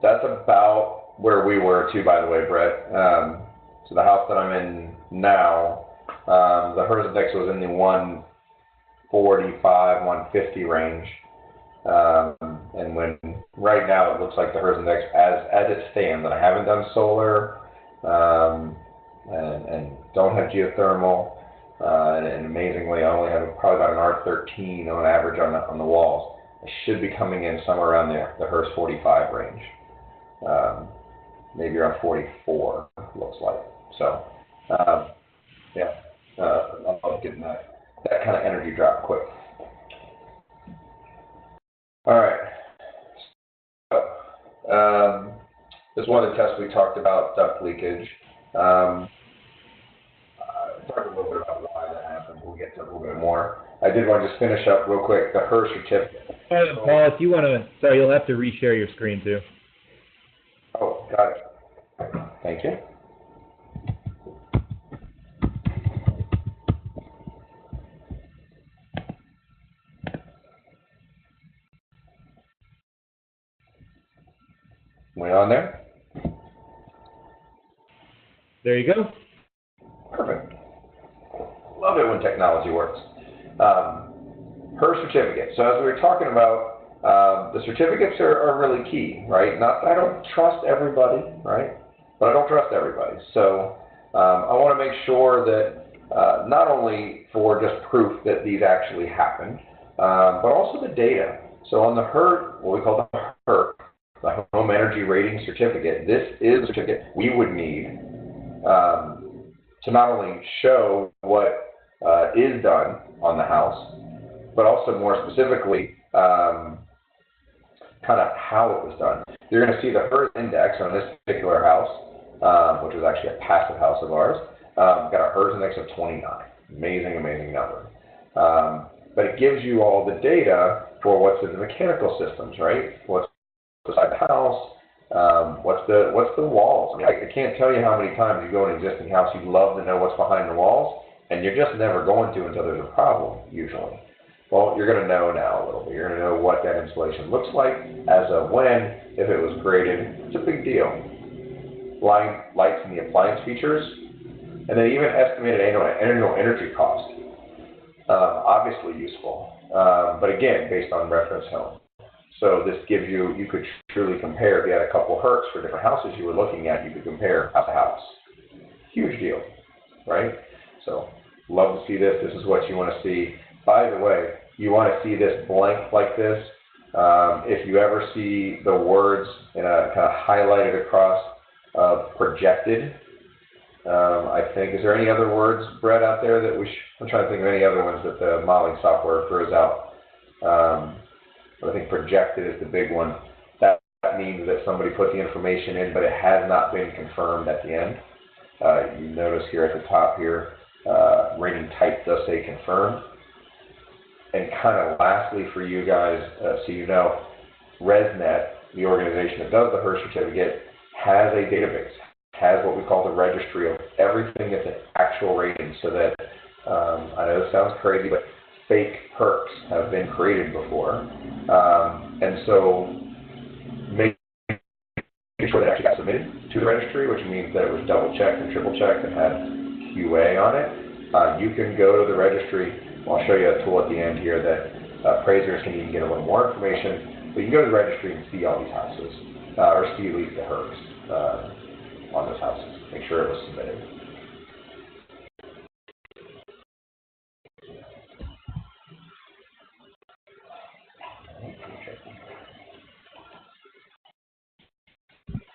That's about where we were too, by the way, Brett. So the house that I'm in now, the HERS index was in the 145, 150 range. And when right now it looks like the HERS index as it stands, and I haven't done solar, and don't have geothermal, and amazingly I only have probably about an R13 on average on the walls. I should be coming in somewhere around the HERS 45 range, maybe around 44 looks like. So yeah, I'm getting that kind of energy drop quick. All right. So, this is one of the tests we talked about, duct leakage. Talk a little bit about why that happened. We'll get to a little bit more. I did want to just finish up real quick the HERS certificate. Paul, if you want to, sorry, you'll have to reshare your screen too. Oh, got it. Thank you. Am I on there? There you go. Perfect. Love it when technology works. HERS certificate. So as we were talking about, the certificates are really key, right? Not that I don't trust everybody, right? But I don't trust everybody. So I want to make sure that not only for just proof that these actually happened, but also the data. So on the HERS, what we call the HERS, the Home Energy Rating Certificate, this is a certificate we would need to not only show what is done on the house, but also more specifically kind of how it was done. You're going to see the HERS index on this particular house, which is actually a passive house of ours, got a HERS index of 29. Amazing, amazing number. But it gives you all the data for what's in the mechanical systems, right? What's beside the house, what's the walls. I mean, I can't tell you how many times you go in an existing house, you'd love to know what's behind the walls, and you're just never going to until there's a problem, usually. Well, you're going to know now a little bit. You're going to know what that insulation looks like, as of when, if it was graded. It's a big deal. Lights and the appliance features, and then even estimated annual energy cost. Obviously useful, but again, based on reference home. So this gives you, you could truly compare, if you had a couple HERS for different houses you were looking at, you could compare house to house. Huge deal, right? So love to see this. This is what you want to see. By the way, you want to see this blank like this. If you ever see the words in a kind of highlighted across of projected, I think, is there any other words, Brett, out there that I'm trying to think of any other ones that the modeling software throws out. I think projected is the big one. That means that somebody put the information in, but it has not been confirmed at the end. You notice here at the top here, rating type does say confirmed. And kind of lastly for you guys, so you know, ResNet, the organization that does the HERS certificate, has a database, has what we call the registry of everything that's an actual rating, so that, I know this sounds crazy, but fake perks have been created before. And so make sure that it actually got submitted to the registry, which means that it was double checked and triple checked and had QA on it. You can go to the registry. I'll show you a tool at the end here that appraisers can even get a little more information. But you can go to the registry and see all these houses, or see at least the HERS on those houses. Make sure it was submitted.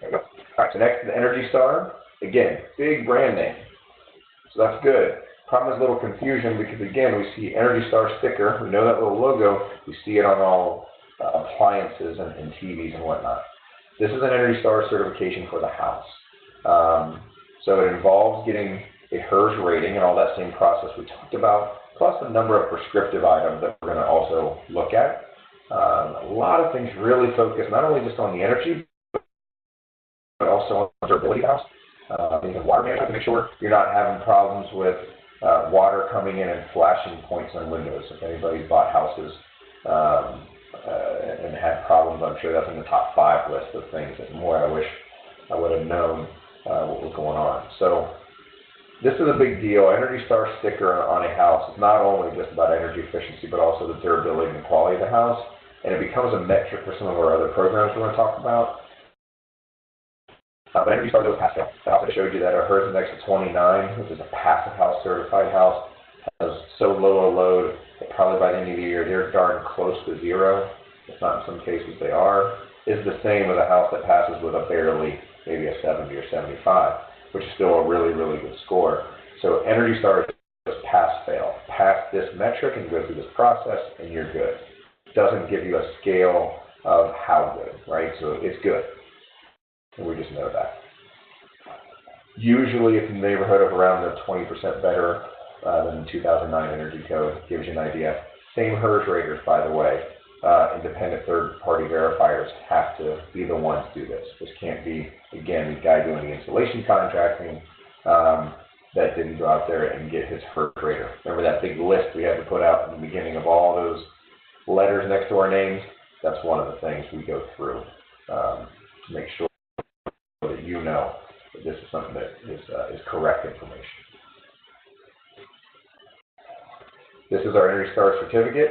There we go. All right, so next, the Energy Star. Again, big brand name. So that's good. Problem is a little confusion because, again, we see Energy Star sticker. We know that little logo. We see it on all appliances and TVs and whatnot. This is an Energy Star certification for the house. So it involves getting a HERS rating and all that same process we talked about, plus a number of prescriptive items that we're going to also look at. A lot of things really focus not only just on the energy, but also on durability of the house. Water management, to make sure you're not having problems with water coming in and flashing points on windows. If anybody's bought houses and had problems. I'm sure that's in the top 5 list of things that more I wish I would have known what was going on. So this is a big deal. Energy Star sticker on a house is not only just about energy efficiency, but also the durability and quality of the house. And it becomes a metric for some of our other programs we're going to talk about. But Energy Star does pass fail. I also showed you that our HERS index of 29, which is a passive house certified house, has so low a load that probably by the end of the year they're darn close to 0. If not in some cases they are. Is the same with a house that passes with a barely, maybe a 70 or 75. Which is still a really, really good score. So Energy Star is pass-fail. Pass this metric and go through this process, and you're good. It doesn't give you a scale of how good, right? So it's good, and we just know that. Usually it's in the neighborhood of around the 20% better than the 2009 Energy Code. Gives you an idea. Same HERS raters, by the way. Independent third-party verifiers have to be the ones to do this. This can't be, again, the guy doing the installation contracting that didn't go out there and get his HERS rater. Remember that big list we had to put out in the beginning of all those letters next to our names? That's one of the things we go through to make sure that you know that this is something that is correct information. This is our Energy Star certificate.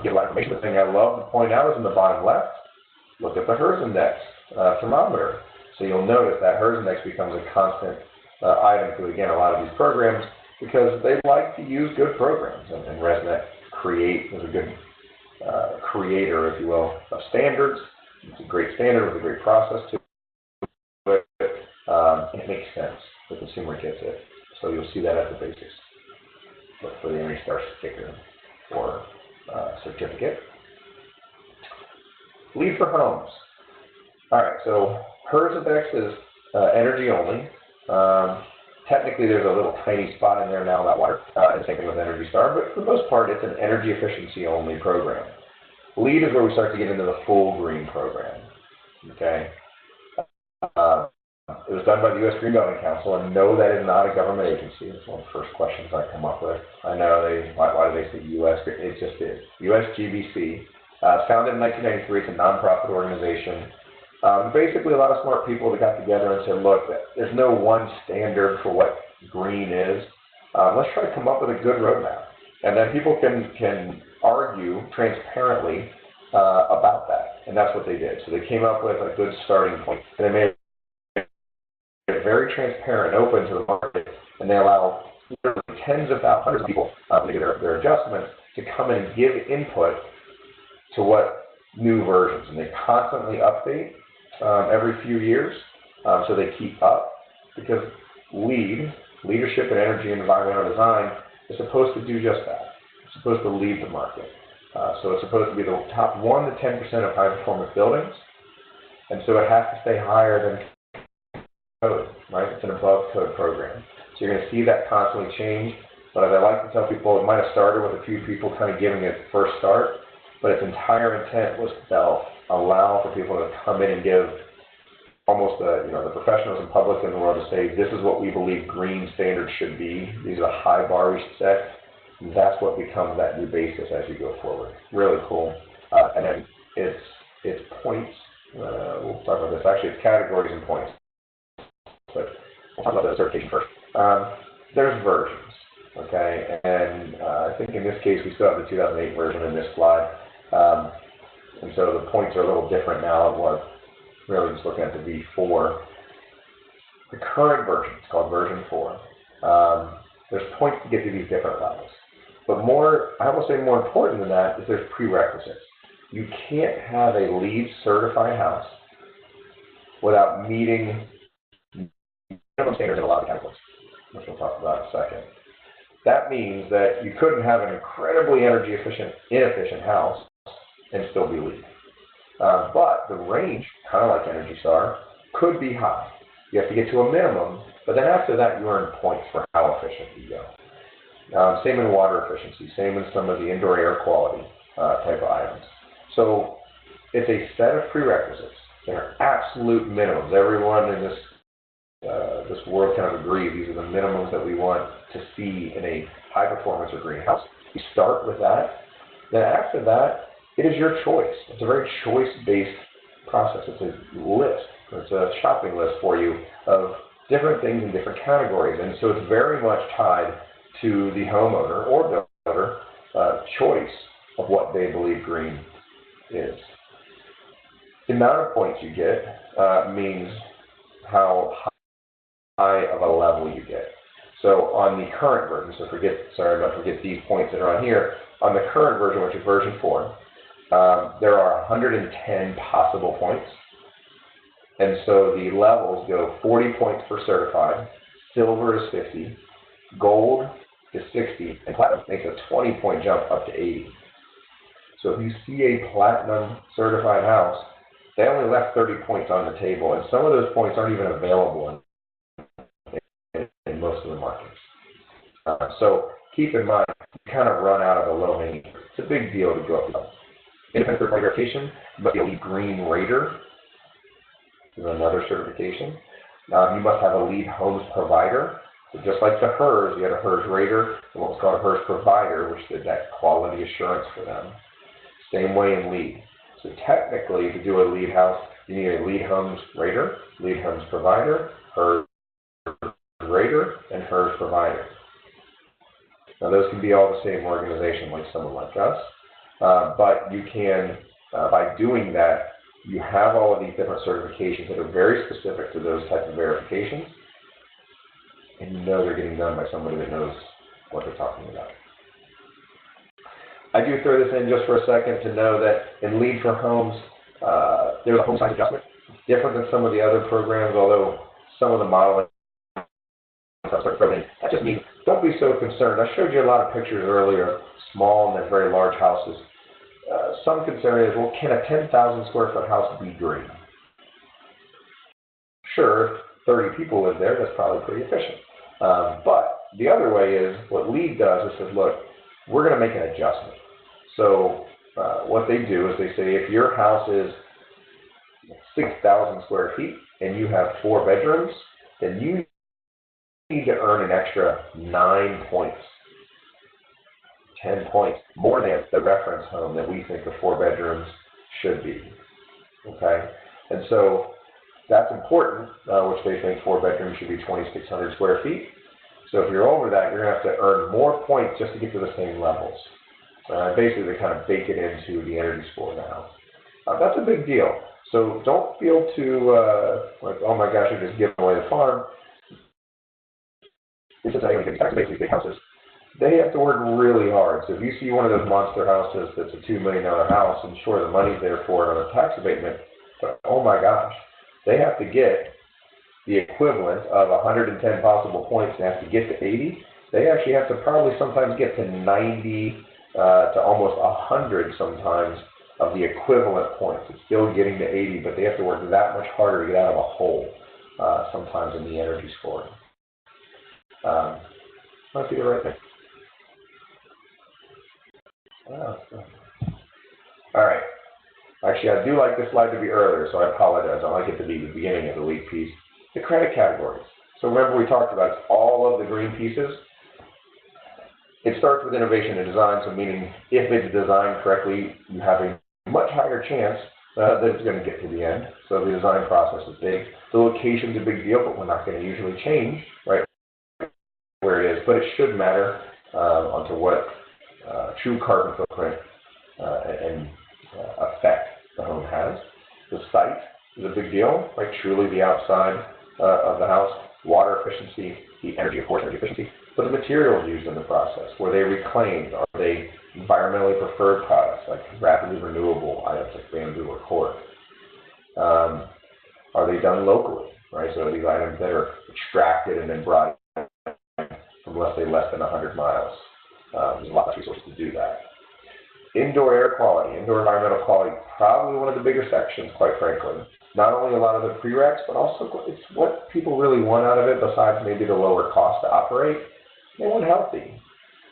Get a lot of information. The thing I love to point out is in the bottom left, look at the HERS index thermometer. So you'll notice that HERS index becomes a constant item to, again, a lot of these programs because they like to use good programs. And ResNet is a good creator, if you will, of standards. It's a great standard with a great process to it. It makes sense. The consumer gets it. So you'll see that as the basis for the Energy Star sticker or certificate. Lead for homes. All right, so HERS index is energy only. Technically, there's a little tiny spot in there now about water. And same thing with Energy Star, but for the most part, it's an energy efficiency only program. LEED is where we start to get into the full green program. Okay. It was done by the U.S. Green Building Council, and no, that is not a government agency. It's one of the first questions I come up with. I know why do they say U.S.? It just is. U.S. GBC. Founded in 1993. It's a nonprofit organization. Basically, a lot of smart people that got together and said, look, there's no one standard for what green is. Let's try to come up with a good roadmap. And then people can argue transparently about that. And that's what they did. So they came up with a good starting point. And they made it very transparent, open to the market, and they allow tens of thousands, hundreds of people to do their adjustments to come in and give input to what new versions. And they constantly update every few years, so they keep up, because leadership in energy and environmental design, is supposed to do just that. It's supposed to lead the market. So it's supposed to be the top 1 to 10% of high-performance buildings, and so it has to stay higher than code, right? It's an above-code program. So you're going to see that constantly change, but as I like to tell people, it might have started with a few people kind of giving it first start, but its entire intent was to allow for people to come in and give almost the professionals and public in the world to say, this is what we believe green standards should be. These are the high bar we should set. And that's what becomes that new basis as you go forward. Really cool. And then it's points. We'll talk about this. Actually, it's categories and points. But we'll talk about the certification first. There's versions, okay? And I think in this case, we still have the 2008 version in this slide. And so the points are a little different now. We're really just looking at the V4. The current version, it's called version 4. There's points to get to these different levels. But I will say more important than that is there's prerequisites. You can't have a LEED certified house without meeting minimum standards in a lot of categories, which we'll talk about in a second. That means that you couldn't have an incredibly energy inefficient house and still be LEED. But the range, kind of like Energy Star, could be high. You have to get to a minimum, but then after that you earn points for how efficient you go. Same in water efficiency, same in some of the indoor air quality type of items. So it's a set of prerequisites. They're absolute minimums. Everyone in this world kind of agrees these are the minimums that we want to see in a high performance or greenhouse. You start with that. Then after that, it is your choice. It's a very choice-based process. It's a list. It's a shopping list for you of different things in different categories. And so it's very much tied to the homeowner or builder choice of what they believe green is. The amount of points you get means how high of a level you get. So on the current version, so forget these points that are on here. On the current version, which is version 4, there are 110 possible points. And so the levels go 40 points for certified, silver is 50, gold is 60, and platinum makes a 20-point jump up to 80. So if you see a platinum certified house, they only left 30 points on the table, and some of those points aren't even available in most of the markets. So keep in mind, you kind of run out of the low-hanging fruit. It's a big deal to go up. Independent third-party verification, but the Green Rater is another certification. You must have a lead homes provider. So just like the HERS, you had a HERS Rater and what was called a HERS Provider, which did that quality assurance for them. Same way in lead. So technically, to do a lead house, you need a lead homes rater, lead homes provider, HERS Rater, and HERS Provider. Now those can be all the same organization, like someone like us, but you can, by doing that, you have all of these different certifications that are very specific to those types of verifications, and you know they're getting done by somebody that knows what they're talking about. I do throw this in just for a second to know that in Lead for Homes, there's a home size adjustment. It's different than some of the other programs, although some of the modeling that just means don't be so concerned. I showed you a lot of pictures earlier, small and very large houses. Some concern is, well, can a 10,000 square foot house be green? Sure, if 30 people live there, that's probably pretty efficient. But the other way is, what LEED does is says, look, we're going to make an adjustment. So what they do is they say, if your house is 6,000 square feet and you have 4 bedrooms, then you need to earn an extra 9 points. 10 points, more than the reference home that we think the 4 bedrooms should be, okay? And so that's important, which they think 4 bedrooms should be 2,600 square feet. So if you're over that, you're going to have to earn more points just to get to the same levels. Basically, they kind of bake it into the energy score of the house. That's a big deal. So don't feel too like, oh my gosh, you're just giving away the farm. It's just basically big houses. They have to work really hard. So if you see one of those monster houses that's a $2 million house, and sure, the money's there for it on a tax abatement, but oh my gosh, they have to get the equivalent of 110 possible points and have to get to 80. They actually have to probably sometimes get to 90 to almost 100 sometimes of the equivalent points. It's still getting to 80, but they have to work that much harder to get out of a hole sometimes in the energy scoring. Might be the right thing. All right. Actually, I do like this slide to be earlier, so I apologize. I like it to be the beginning of the lead piece. The credit categories. So remember we talked about all of the green pieces. It starts with innovation and design, so meaning if it's designed correctly, you have a much higher chance that it's going to get to the end. So the design process is big. The location's a big deal, but we're not going to usually change right where it is. But it should matter onto what true carbon footprint and effect the home has. The site is a big deal, like truly the outside of the house, water efficiency, the energy, of course, energy efficiency, but the materials used in the process. Were they reclaimed? Are they environmentally preferred products, like rapidly renewable items like bamboo or cork? Are they done locally, right? So these items that are extracted and then brought from, let's say, less than 100 miles. There's a lot of resources to do that. Indoor air quality, indoor environmental quality, probably one of the bigger sections, quite frankly. Not only a lot of the prereqs, but also it's what people really want out of it, besides maybe the lower cost to operate. They want healthy.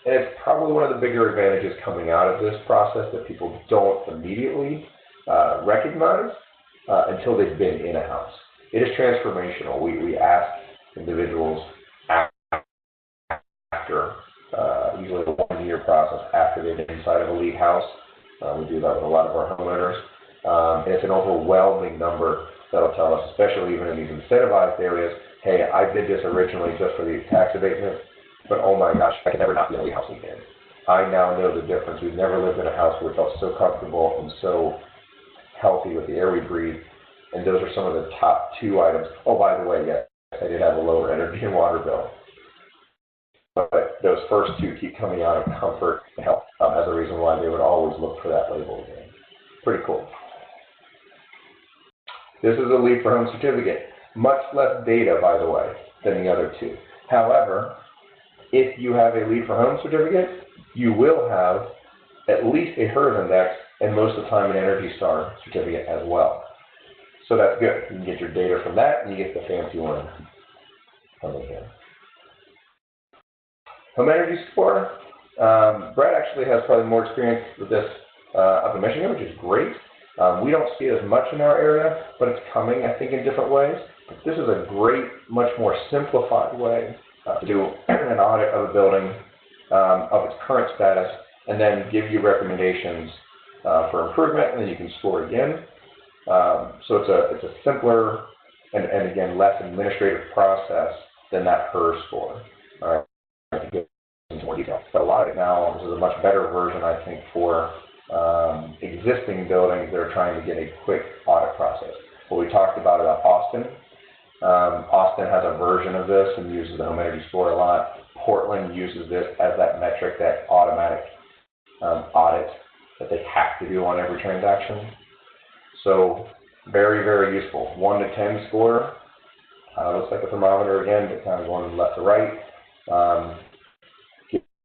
And it's probably one of the bigger advantages coming out of this process that people don't immediately recognize until they've been in a house. It is transformational. We ask individuals after usually a 1-year process after they've been inside of a LEED house, We do that with a lot of our homeowners. And it's an overwhelming number that'll tell us, especially even in these incentivized areas, hey, I did this originally just for the tax abatement, but oh my gosh, I can never not be in a house again. I now know the difference. We've never lived in a house where we felt so comfortable and so healthy with the air we breathe. And those are some of the top 2 items. Oh, by the way, yes, I did have a lower energy and water bill. But those first 2 keep coming out of comfort and health as a reason why they would always look for that label again. Pretty cool. This is a lead for home certificate. Much less data, by the way, than the other 2. However, if you have a lead for home certificate, you will have at least a HERS index and most of the time an Energy Star certificate as well. So that's good. You can get your data from that and you get the fancy one coming in. Home Energy Score. Brett actually has probably more experience with this up in Michigan, which is great. We don't see it as much in our area, but it's coming, I think, in different ways. But this is a great, much more simplified way to do an audit of a building, of its current status, and then give you recommendations for improvement, and then you can score again. So it's a simpler and again, less administrative process than that HERS score. All right, to get into more detail. But a lot of it now, this is a much better version, I think, for existing buildings that are trying to get a quick audit process. What we talked about Austin. Austin has a version of this and uses the home energy score a lot. Portland uses this as that metric, that automatic audit that they have to do on every transaction. So very, very useful. 1 to 10 score. Looks like a thermometer again, but kind of going left to right.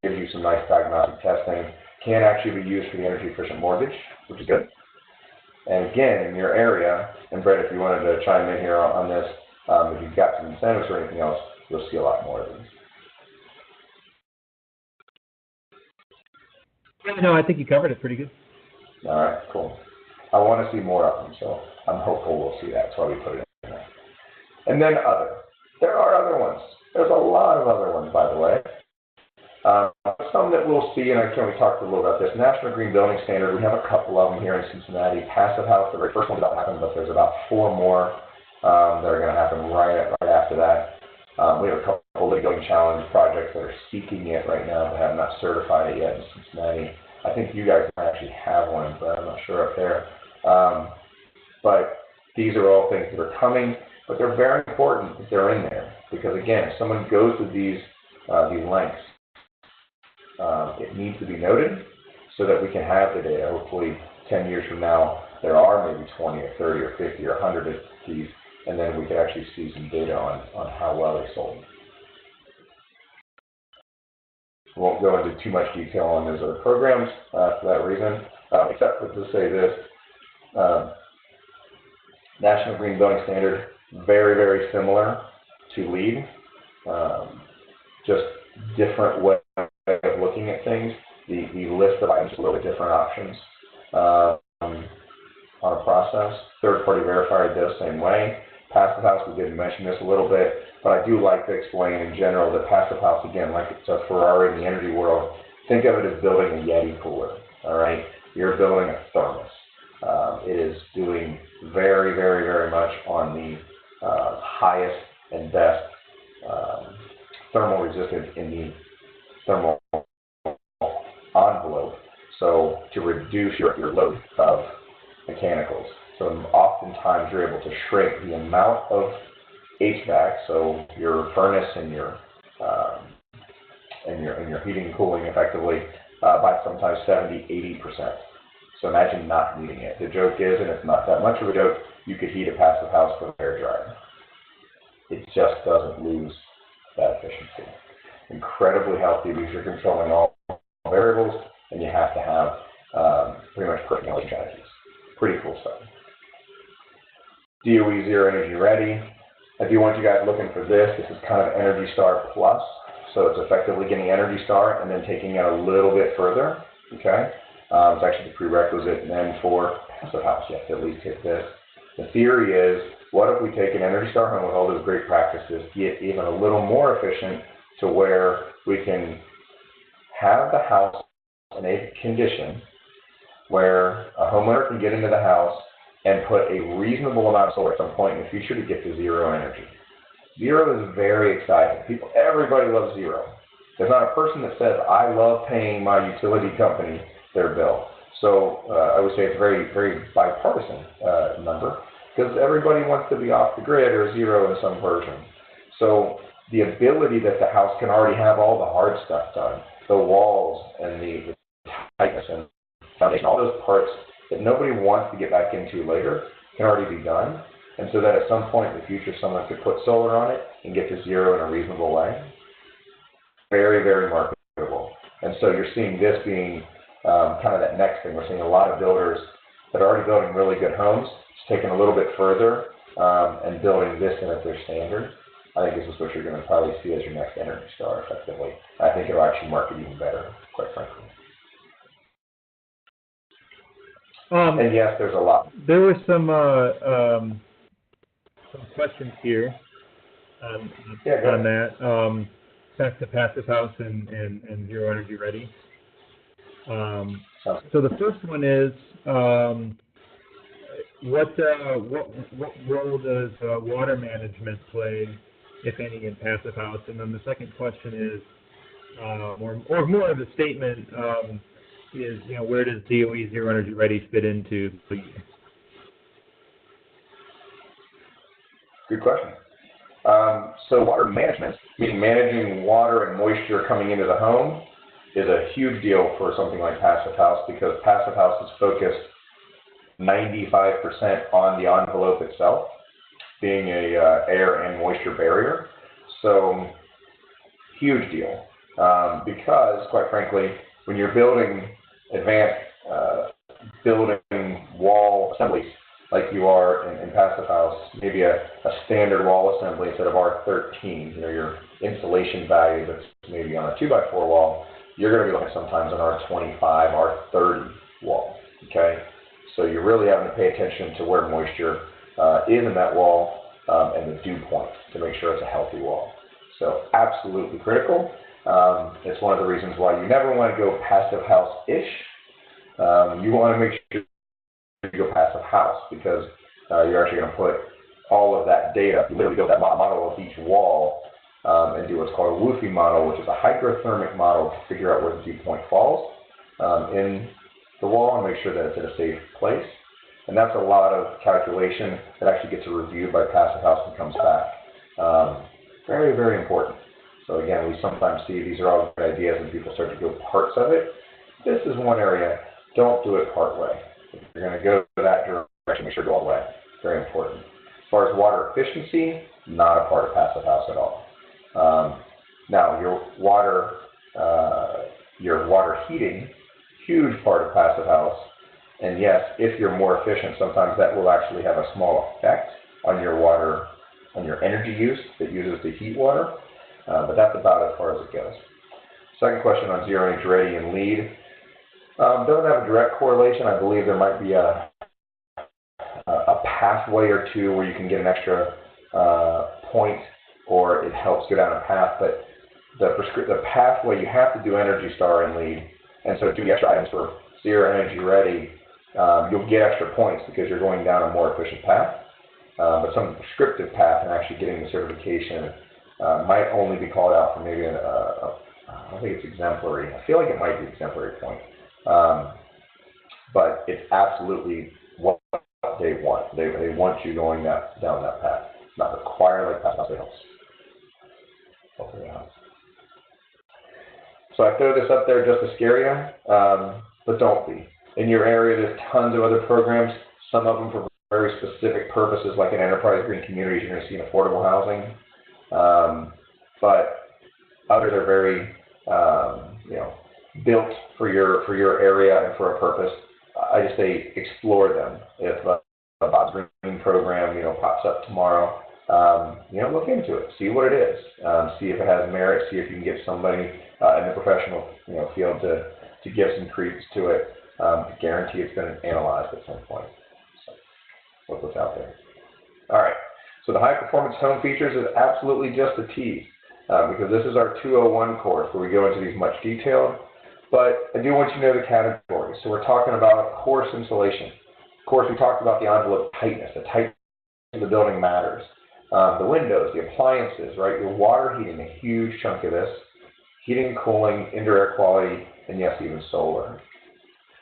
Gives you some nice diagnostic testing. Can actually be used for the energy efficient mortgage, which is good. And again, in your area, and Brett, if you wanted to chime in here on this, if you've got some incentives or anything else, you'll see a lot more of these. No, I think you covered it pretty good. All right, cool. I want to see more of them, so I'm hopeful we'll see that. That's why we put it in there. And then other. There are other ones. There's a lot of other ones, by the way. Some that we'll see, and I can we talked a little about this. National Green Building Standard, we have a couple of them here in Cincinnati. Passive House, the very first one's about to happen, but there's about 4 more that are going to happen right after that. We have a couple of building challenge projects that are seeking it right now, but have not certified it yet in Cincinnati. I think you guys might actually have one, but I'm not sure up there. But these are all things that are coming, but they're very important that they're in there because again, if someone goes to these lengths, it needs to be noted so that we can have the data. Hopefully 10 years from now, there are maybe 20 or 30 or 50 or 100 of these, and then we can actually see some data on how well they sold. We won't go into too much detail on those other programs for that reason, except for to say this. National Green Building Standard, very, very similar to LEED, just different way of looking at things. The list of items is a little bit different options on a process. Third-party verifier does the same way. Passive House, we did mention this a little bit, but I do like to explain in general that Passive House, again, like it's a Ferrari in the energy world, think of it as building a Yeti cooler, all right? You're building a thermos. It is doing very, very, very much on the highest and best thermal resistance in the thermal envelope, so to reduce your load of mechanicals. So oftentimes you're able to shrink the amount of HVAC, so your furnace and your heating and cooling effectively by sometimes 70–80%. So imagine not needing it. The joke is, and it's not that much of a joke, you could heat a passive house with a hair dryer. It just doesn't lose that efficiency. Incredibly healthy because you're controlling all variables, and you have to have pretty much perfect knowledge strategies. Pretty cool stuff. DOE Zero Energy Ready. I do want you guys looking for this. This is kind of Energy Star Plus. So it's effectively getting Energy Star and then taking it a little bit further. Okay? It's actually the prerequisite. And then for Passive House, you have to at least hit this. The theory is, what if we take an Energy Star home with all those great practices, get even a little more efficient to where we can have the house in a condition where a homeowner can get into the house and put a reasonable amount of solar at some point in the future to get to zero energy. Zero is very exciting. Everybody loves zero. There's not a person that says, I love paying my utility company their bill. So I would say it's a very, very bipartisan number, because everybody wants to be off the grid or zero in some version. So the ability that the house can already have all the hard stuff done, the walls and the tightness and foundation, all those parts that nobody wants to get back into later, can already be done. And so that at some point in the future, someone could put solar on it and get to zero in a reasonable way. Very, very marketable. And so you're seeing this being kind of that next thing. We're seeing a lot of builders that are already building really good homes, just taking a little bit further and building this in at their standard. I think this is what you're going to probably see as your next Energy Star, effectively. I think it'll actually market even better, quite frankly. And yes, there's a lot. There were some questions here on that. Back to passive house and zero energy ready. So the first one is, what role does water management play, if any, in passive house? And then the second question is, or more of a statement, is, where does DOE zero energy ready fit into? Good question. So water management, meaning managing water and moisture coming into the home, is a huge deal for something like passive house, because passive house is focused 95% on the envelope itself, being a air and moisture barrier. So huge deal, because quite frankly, when you're building advanced building wall assemblies like you are in passive house, maybe a standard wall assembly instead of R13, your insulation value that's maybe on a 2x4 wall, you're going to be looking sometimes an R25, R30 wall, okay? So you're really having to pay attention to where moisture is in that wall and the dew point to make sure it's a healthy wall. So absolutely critical. It's one of the reasons why you never want to go passive house-ish. You want to make sure you go passive house, because you're actually going to put all of that data, you literally build that model of each wall and do what's called a WUFI model, which is a hydrothermic model to figure out where the dew point falls in the wall and make sure that it's in a safe place. And that's a lot of calculation that actually gets reviewed by passive house and comes back. Very, very important. So again, we sometimes see these are all good ideas and people start to go parts of it. This is one area, don't do it part way. If you're going to go that direction, make sure you go all the way. Very important. As far as water efficiency, not a part of passive house at all. Now, your water heating, huge part of passive house. And yes, if you're more efficient, sometimes that will actually have a small effect on your water, on your energy use that uses the heat water. But that's about as far as it goes. Second question on zero energy ready and LEED. Doesn't have a direct correlation. I believe there might be a pathway or two where you can get an extra point, or it helps go down a path. But the pathway, you have to do Energy Star and LEED, and so do the extra items for zero energy ready. You'll get extra points because you're going down a more efficient path. But some of the prescriptive path and actually getting the certification might only be called out for maybe I don't think it's exemplary. I feel like it might be exemplary point. But it's absolutely what they want. They want you going down that path. It's not required like passive house. Hopefully it helps. So I throw this up there just to scare you, but don't be. In your area, there's tons of other programs, some of them for very specific purposes, like in enterprise green communities, you're going to see in affordable housing. But others are very, built for your area and for a purpose. I just say explore them. If a Bob's Green program, pops up tomorrow, look into it, see what it is, see if it has merit, see if you can get somebody in the professional, field to give some credence to it. I guarantee it's been analyzed at some point. So look what's out there. All right. So the high performance home features is absolutely just a tease, because this is our 201 course where we go into these much detail. But I do want you to know the categories. So we're talking about, of course, insulation. Of course, we talked about the envelope tightness. The tightness of the building matters. The windows, the appliances, right? Your water heating, a huge chunk of this. Heating and cooling, indoor air quality, and yes, even solar.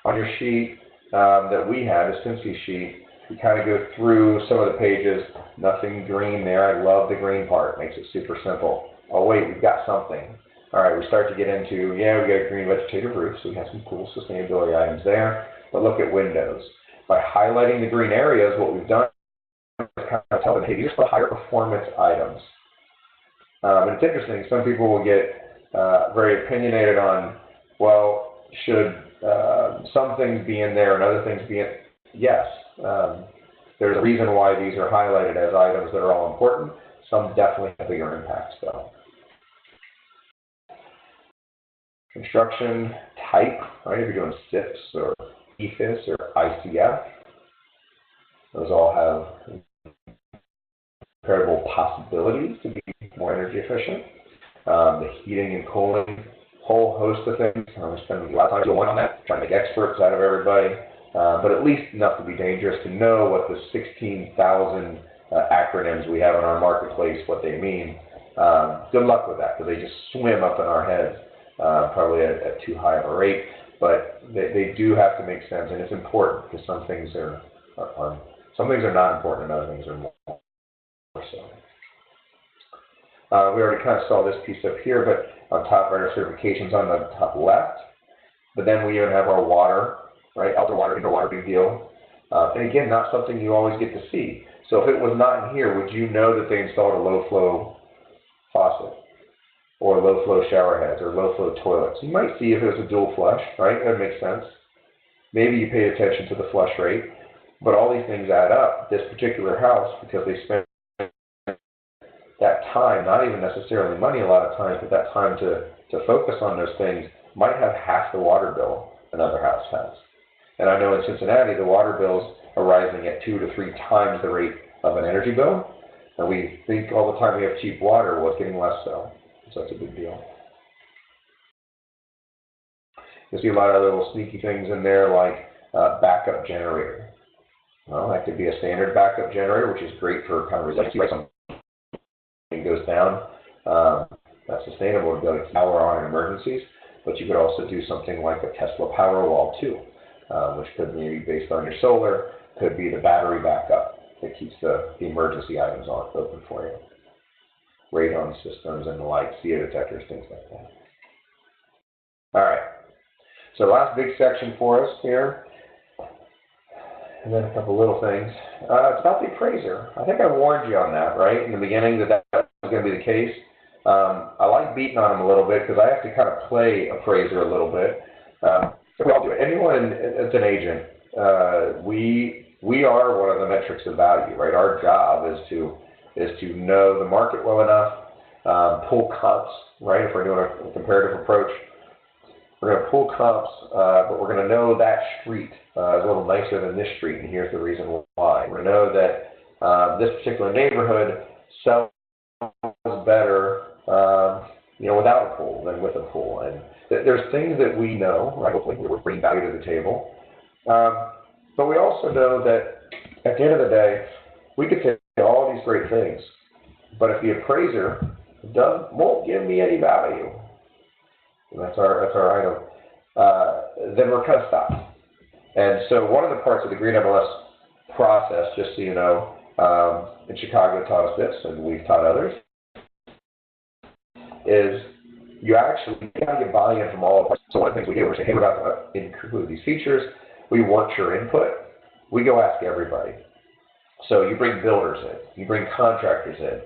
On your sheet that we have, a Cincy sheet, we kind of go through some of the pages. Nothing green there. I love the green part. Makes it super simple. Oh, wait, we've got something. All right, we start to get into, yeah, we got a green vegetative roof, so we have some cool sustainability items there. But look at windows. By highlighting the green areas, what we've done is kind of tell them, hey, these are the higher performance items. And it's interesting, some people will get very opinionated on, well, should some things be in there and other things be in? Yes. There's a reason why these are highlighted as items that are all important. Some definitely have bigger impacts, though. Construction type, right? If you're doing CEUS or EFIS or ICF, those all have comparable possibilities to be more energy efficient. The heating and cooling, whole host of things. I'm spending a lot of time going on that, trying to make experts out of everybody, but at least enough to be dangerous to know what the 16,000 acronyms we have in our marketplace, what they mean. Good luck with that, because they just swim up in our heads, probably at too high of a rate. But they do have to make sense, and it's important, because some things are not important, and other things are more so. We already kind of saw this piece up here, but on top are our certifications on the top left. But then we even have our water, right? Outdoor water, indoor water, big deal. And again, not something you always get to see. So if it was not in here, would you know that they installed a low-flow faucet or low-flow shower heads or low-flow toilets? You might see if it was a dual flush, right? That makes sense. Maybe you paid attention to the flush rate, but all these things add up. This particular house, because they spent that time, not even necessarily money a lot of times, but that time to focus on those things, might have half the water bill another house has. And I know in Cincinnati, the water bills are rising at 2 to 3 times the rate of an energy bill. And we think all the time we have cheap water, well, it's getting less so. So that's a big deal. You'll see a lot of little sneaky things in there like backup generator. Well, that could be a standard backup generator, which is great for kind of resiliency, right? Something goes down, that's sustainable to be able to power on in emergencies. But you could also do something like a Tesla Powerwall too, which could be based on your solar, could be the battery backup that keeps the emergency items on open for you. Radon systems and the like, CO detectors, things like that. All right, so last big section for us here, and then a couple little things. It's about the appraiser. I think I warned you on that, right, in the beginning that was going to be the case. I like beating on them a little bit because I have to kind of play appraiser a little bit. We all do it. Anyone that's an agent, we are one of the metrics of value, right? Our job is to know the market well enough, pull comps, right? If we're doing a comparative approach, we're going to pull comps, but we're going to know that street is a little nicer than this street, and here's the reason why. We know that this particular neighborhood sells better, without a pool than with a pool. And there's things that we know, right? Hopefully we're bringing value to the table. But we also know that at the end of the day, we could say all these great things, but if the appraiser won't give me any value, and that's our item, then we're kind of stopped. And so one of the parts of the Green MLS process, just so you know, in Chicago taught us this, and we've taught others, is you actually got to get buy-in from all parts. So one of the things we do is say, hey, we're about to include these features. We want your input. We go ask everybody. So you bring builders in, you bring contractors in,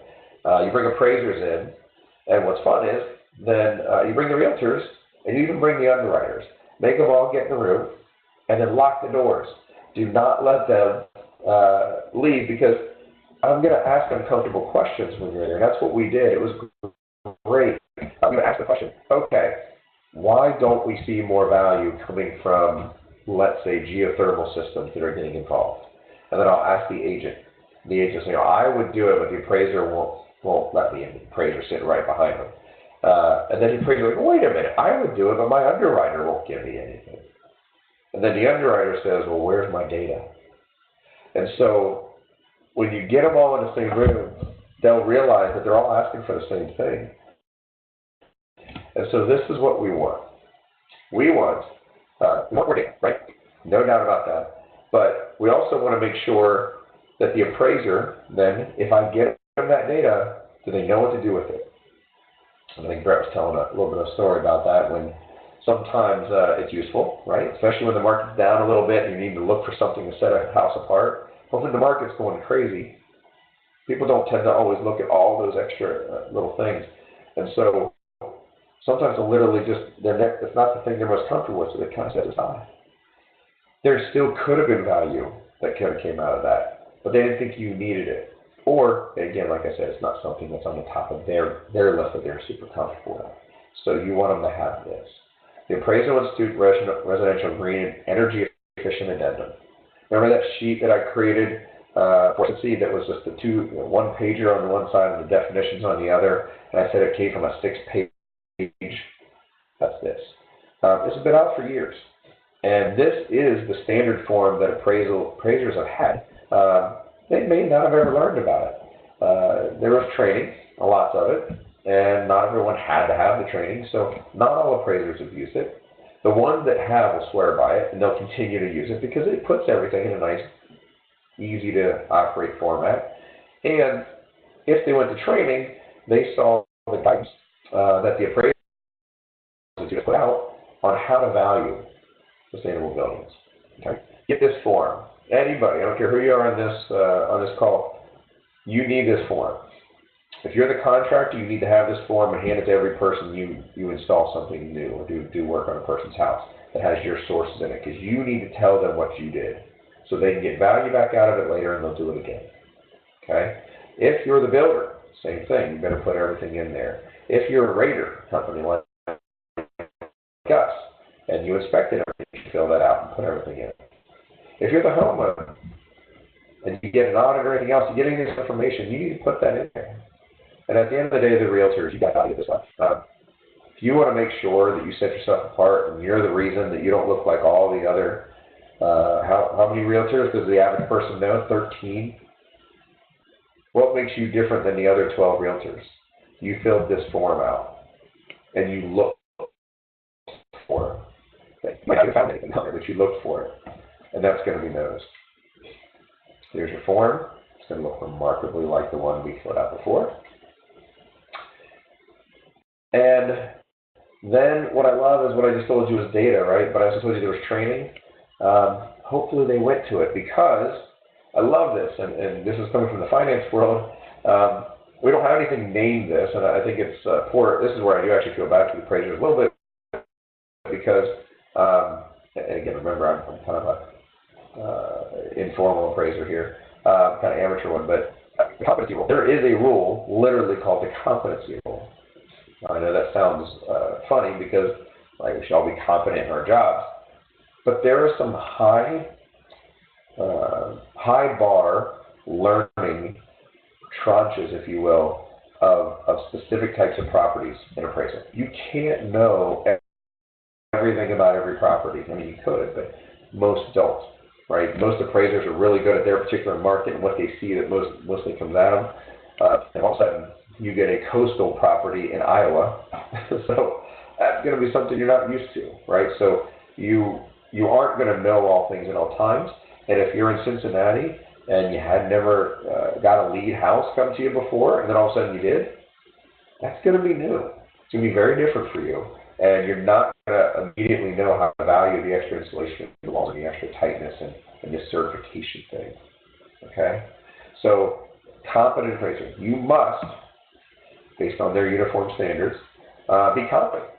you bring appraisers in, and what's fun is then you bring the realtors, and you even bring the underwriters. Make them all get in the room, and then lock the doors. Do not let them leave, because I'm going to ask uncomfortable questions when you're there. That's what we did. It was great. I'm going to ask the question, okay, why don't we see more value coming from, let's say, geothermal systems that are getting involved? And then I'll ask the agent. The agent says, I would do it, but the appraiser won't let me in. The appraiser sitting right behind them. And then the appraiser like, wait a minute, I would do it, but my underwriter won't give me anything. And then the underwriter says, well, where's my data? And so when you get them all in the same room, they'll realize that they're all asking for the same thing. And so this is what we want. We want more data, right? No doubt about that. But we also want to make sure that the appraiser, then, if I get them that data, do they know what to do with it? I think Brett was telling a little bit of a story about that, when sometimes it's useful, right? Especially when the market's down a little bit and you need to look for something to set a house apart. Hopefully the market's going crazy. People don't tend to always look at all those extra little things. And so sometimes they'll literally just, it's not the thing they're most comfortable with, so they kind of set it aside. There still could have been value that kind of came out of that, but they didn't think you needed it. Or, again, like I said, it's not something that's on the top of their list that they're super comfortable with. So you want them to have this. The Appraisal Institute Residential Green Energy Efficient Addendum. Remember that sheet that I created for Cincy that was just the one pager on the one side and the definitions on the other, and I said it came from a 6-page. That's this. It's been out for years, and this is the standard form that appraisers have had. They may not have ever learned about it. There was training, lots of it, and not everyone had to have the training, so not all appraisers have used it. The ones that have will swear by it, and they'll continue to use it because it puts everything in a nice, easy to operate format. And if they went to training, they saw the guidance that the appraisers put out on how to value sustainable buildings. Okay? Get this form. Anybody, I don't care who you are on this call, you need this form. If you're the contractor, you need to have this form and hand it to every person you install something new or do work on a person's house that has your sources in it, because you need to tell them what you did so they can get value back out of it later and they'll do it again. Okay? If you're the builder, same thing. You better put everything in there. If you're a rater company like us and you inspected everything, you fill that out and put everything in. If you're the homeowner and you get an audit or anything else, you get any of this information, you need to put that in there. And at the end of the day, the realtors, you got to do this stuff. If you want to make sure that you set yourself apart and you're the reason that you don't look like all the other, how many realtors does the average person know? 13. What makes you different than the other 12 realtors? You filled this form out and you look for it. You might not have found anything on there, but you looked for it. And that's going to be noticed. Here's your form. It's going to look remarkably like the one we filled out before. And then what I love is what I just told you was data, right? But I also told you there was training. Hopefully they went to it, because I love this, and this is coming from the finance world. We don't have anything named this, and I think it's poor. This is where I do actually feel bad for the appraisers a little bit, because, and again, remember, I'm kind of a informal appraiser here, kind of amateur one, but competency rule. There is a rule literally called the competency rule. Now, I know that sounds funny because we should all be competent in our jobs, but there are some high bar learning tranches, if you will, of specific types of properties in appraisal. You can't know everything about every property. I mean, you could, but most don't, right? Most appraisers are really good at their particular market and what they see that mostly comes at them. And all of a sudden, you get a coastal property in Iowa. So that's going to be something you're not used to, right? So you aren't going to know all things at all times. And if you're in Cincinnati and you had never got a lead house come to you before, and then all of a sudden you did, that's going to be new. It's going to be very different for you. And you're not going to immediately know how to value the extra insulation walls and the extra tightness and this certification thing. Okay? So, competent appraiser. You must, based on their uniform standards, be competent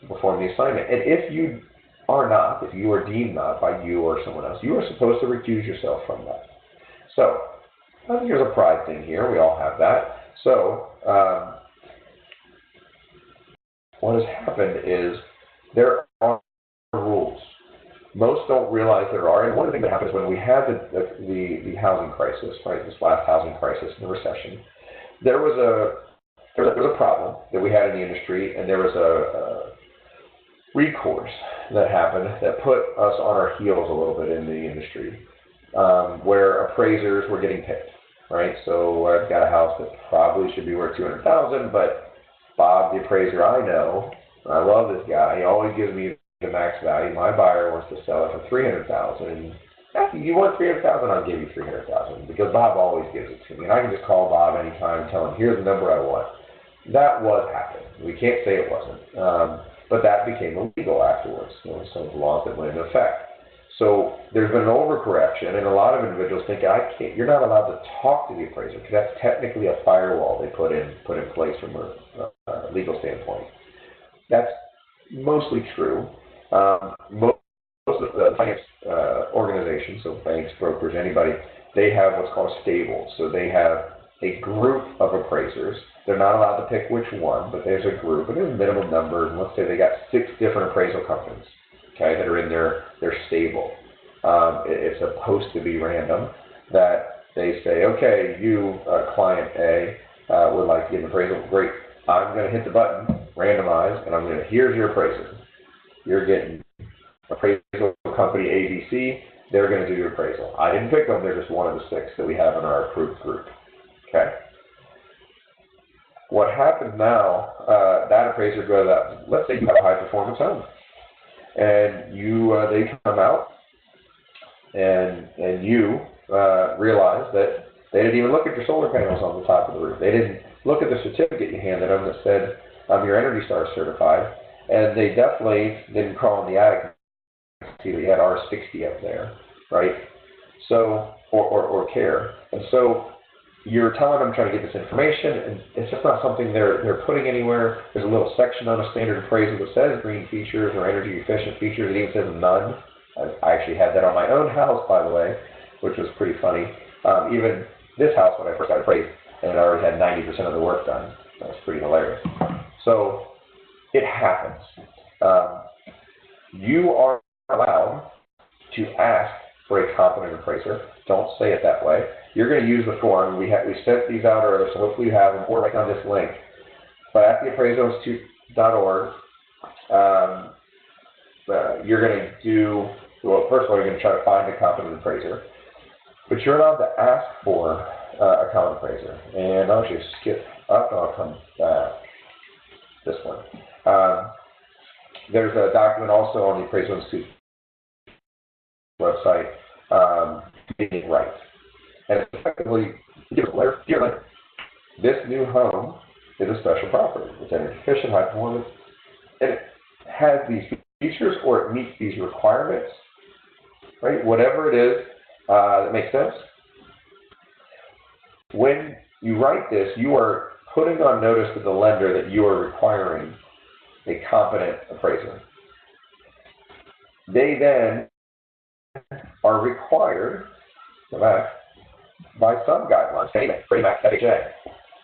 to perform the assignment. And if you are not, if you are deemed not by you or someone else, you are supposed to recuse yourself from that. So, I think there's a pride thing here. We all have that. So, what has happened is there are rules. Most don't realize there are. And one of the things that happens when we had the housing crisis, right, this last housing crisis, the recession, there was there was a problem that we had in the industry, and there was a recourse that happened that put us on our heels a little bit in the industry, where appraisers were getting picked, right? So I've got a house that probably should be worth $200,000, but Bob, the appraiser I know, I love this guy. He always gives me the max value. My buyer wants to sell it for $300,000. You want $300,000? I'll give you $300,000 because Bob always gives it to me, and I can just call Bob anytime and tell him, here's the number I want. That was happening. We can't say it wasn't, but that became illegal afterwards. There were some laws that went into effect. So there's been an overcorrection, and a lot of individuals think, you're not allowed to talk to the appraiser because that's technically a firewall they put in place from a legal standpoint. That's mostly true. Most of the finance organizations, so banks, brokers, anybody, they have what's called a stable. So they have a group of appraisers. They're not allowed to pick which one, but there's a group, and there's minimum numbers. And let's say they got 6 different appraisal companies, okay, that are in their stable. It's supposed to be random, that they say, okay, you, client A, would like to get an appraisal. Great. I'm going to hit the button, randomize, and here's your appraisal. You're getting appraisal company ABC. They're going to do your appraisal. I didn't pick them. They're just one of the 6 that we have in our approved group. Okay. What happens now, that appraiser goes out, let's say you have a high performance home, and they come out and you realize that they didn't even look at your solar panels on the top of the roof. They didn't look at the certificate you handed them that said, you're Energy Star certified, and they definitely didn't crawl in the attic and see that you had R60 up there, right? So, or care. And so you're telling them, trying to get this information, and it's just not something they're putting anywhere. There's a little section on a standard appraisal that says green features or energy efficient features. It even says none. I actually had that on my own house, by the way, which was pretty funny. Even this house, when I first got appraised, and it already had 90% of the work done. That was pretty hilarious. So it happens. You are allowed to ask for a competent appraiser. Don't say it that way. You're going to use the form. We sent these out earlier, so hopefully you have them, or right on this link. But at the appraisalinstitute.org, you're going to do, well, first of all, you're going to try to find a competent appraiser. But you're allowed to ask for a competent appraiser. And I'll just skip up and I'll come back. This one. There's a document also on the Appraisal Institute website, being right. And effectively, dear letter, this new home is a special property. It's energy efficient, high performance, and it has these features, or it meets these requirements, right? Whatever it is that makes sense. When you write this, you are putting on notice to the lender that you are requiring a competent appraiser. They then are required, by some guidelines, Freddie Mac, FHA,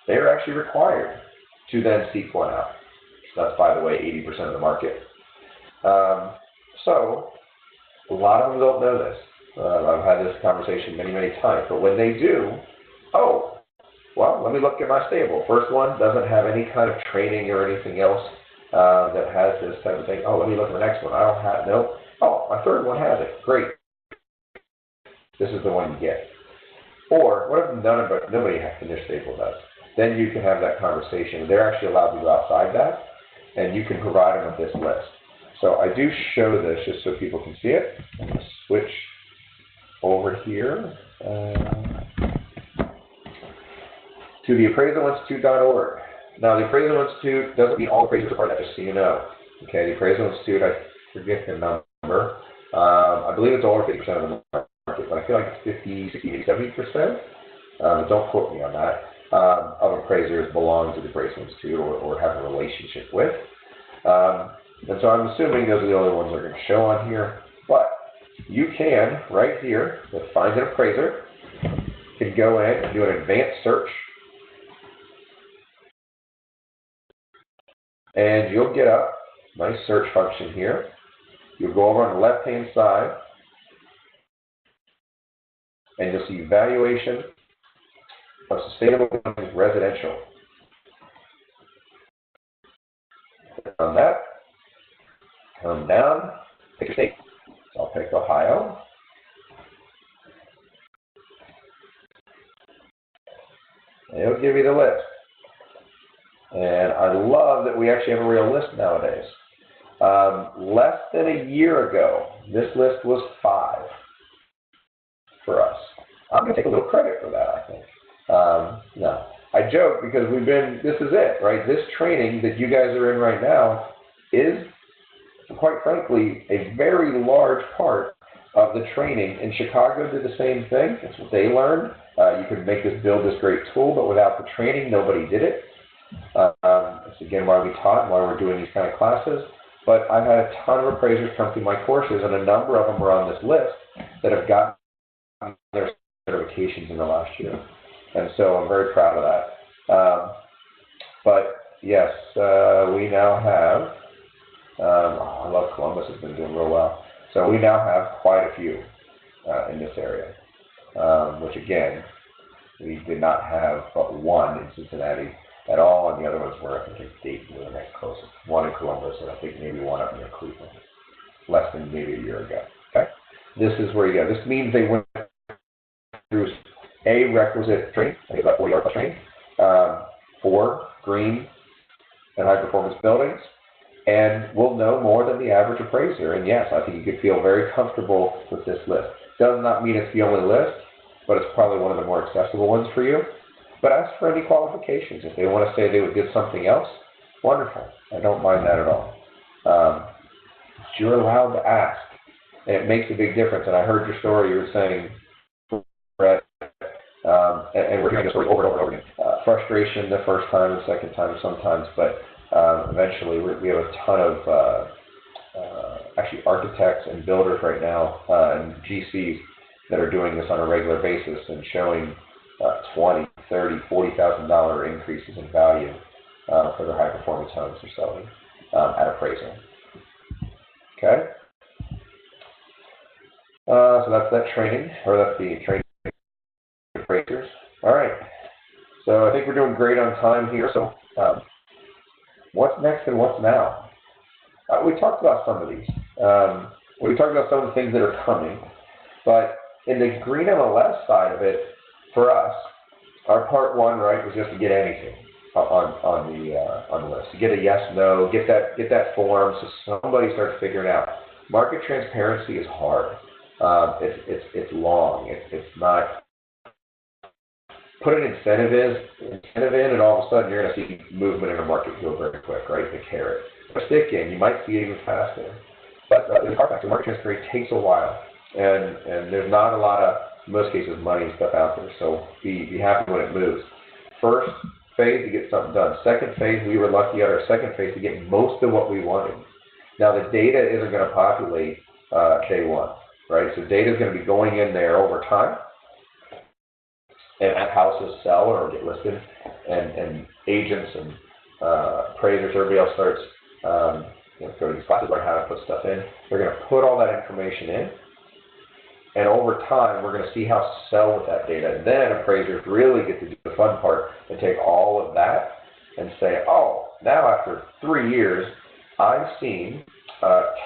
they are actually required to then seek one out. That's, by the way, 80% of the market. So a lot of them don't know this. I've had this conversation many, many times. But when they do, well, let me look at my stable. First one doesn't have any kind of training or anything else that has this type of thing. Oh, let me look at the next one. I don't have, nope. Oh, my third one has it. Great. This is the one you get. Or what if nobody in their stable does? Then you can have that conversation. They're actually allowed to go outside that, and you can provide them with this list. So I do show this just so people can see it. I'm going to switch over here to the appraisalinstitute.org. Now, the Appraisal Institute doesn't mean all appraisers are part of that, just so you know. Okay, the Appraisal Institute, I forget the number. I believe it's over 50% of the market, but I feel like it's 50, 60, maybe 70%. Don't quote me on that. Of appraisers belong to the Appraisal Institute or have a relationship with. And so I'm assuming those are the only ones that are going to show on here. But you can, right here, find an appraiser. You can go in and do an advanced search. And you'll get a nice search function here. You'll go over on the left-hand side, and you'll see evaluation of sustainable residential. on that. Come down, pick your state. So I'll pick Ohio. And it'll give you the list. And I love that we actually have a real list nowadays. Less than a year ago, this list was 5 for us. I'm going to take a little credit for that, I think. No, I joke because this is it, right? This training that you guys are in right now is, quite frankly, a very large part of the training. And Chicago did the same thing. That's what they learned. You could build this great tool, but without the training, nobody did it. That's again why we taught and why we're doing these kind of classes. But I've had a ton of appraisers come through my courses, and a number of them are on this list that have gotten their certifications in the last year. And so I'm very proud of that. But yes, we now have, I love Columbus, has been doing real well. So we now have quite a few in this area, which again, we did not have but one in Cincinnati at all, and the other ones were, I think, in Dayton, the next closest. One in Columbus, and I think maybe one up near Cleveland, less than maybe a year ago. Okay, this is where you go. This means they went through a requisite training, I think about 40 hours training, for green and high performance buildings, and will know more than the average appraiser. And yes, I think you could feel very comfortable with this list. Does not mean it's the only list, but it's probably one of the more accessible ones for you. But ask for any qualifications. If they want to say they would get something else, wonderful. I don't mind that at all. You're allowed to ask, and it makes a big difference. And I heard your story. You were saying, Brett, and we're hearing the story over and over and over again. Frustration the first time, the second time sometimes, but eventually we have a ton of actually architects and builders right now and GCs that are doing this on a regular basis and showing $20,000, $30,000, $40,000 increases in value for their high performance homes they're selling at appraisal. Okay, so that's that training, or that's the training appraisers. All right, so I think we're doing great on time here. So what's next and what's now? We talked about some of these. We talked about some of the things that are coming, but in the Green MLS side of it, for us, our part one, right, was just to get anything on the list. To get a yes, no, get that form, so somebody starts figuring out. Market transparency is hard. It's long. It's not. Put an incentive in, and all of a sudden you're going to see movement in a market go very quick, right? The carrot. Put a stick in, you might see it even faster. But the hard fact, the market transparency takes a while, and there's not a lot of, in most cases, money and stuff out there. So be happy when it moves. First phase to get something done. Second phase, we were lucky at our second phase to get most of what we wanted. Now the data isn't going to populate day one, right? So data is going to be going in there over time. And as houses sell or get listed, and agents and appraisers, everybody else starts go to these classes learn how to put stuff in. They're going to put all that information in, and over time, we're going to see how to sell with that data. And then appraisers really get to do the fun part and take all of that and say, oh, now after 3 years, I've seen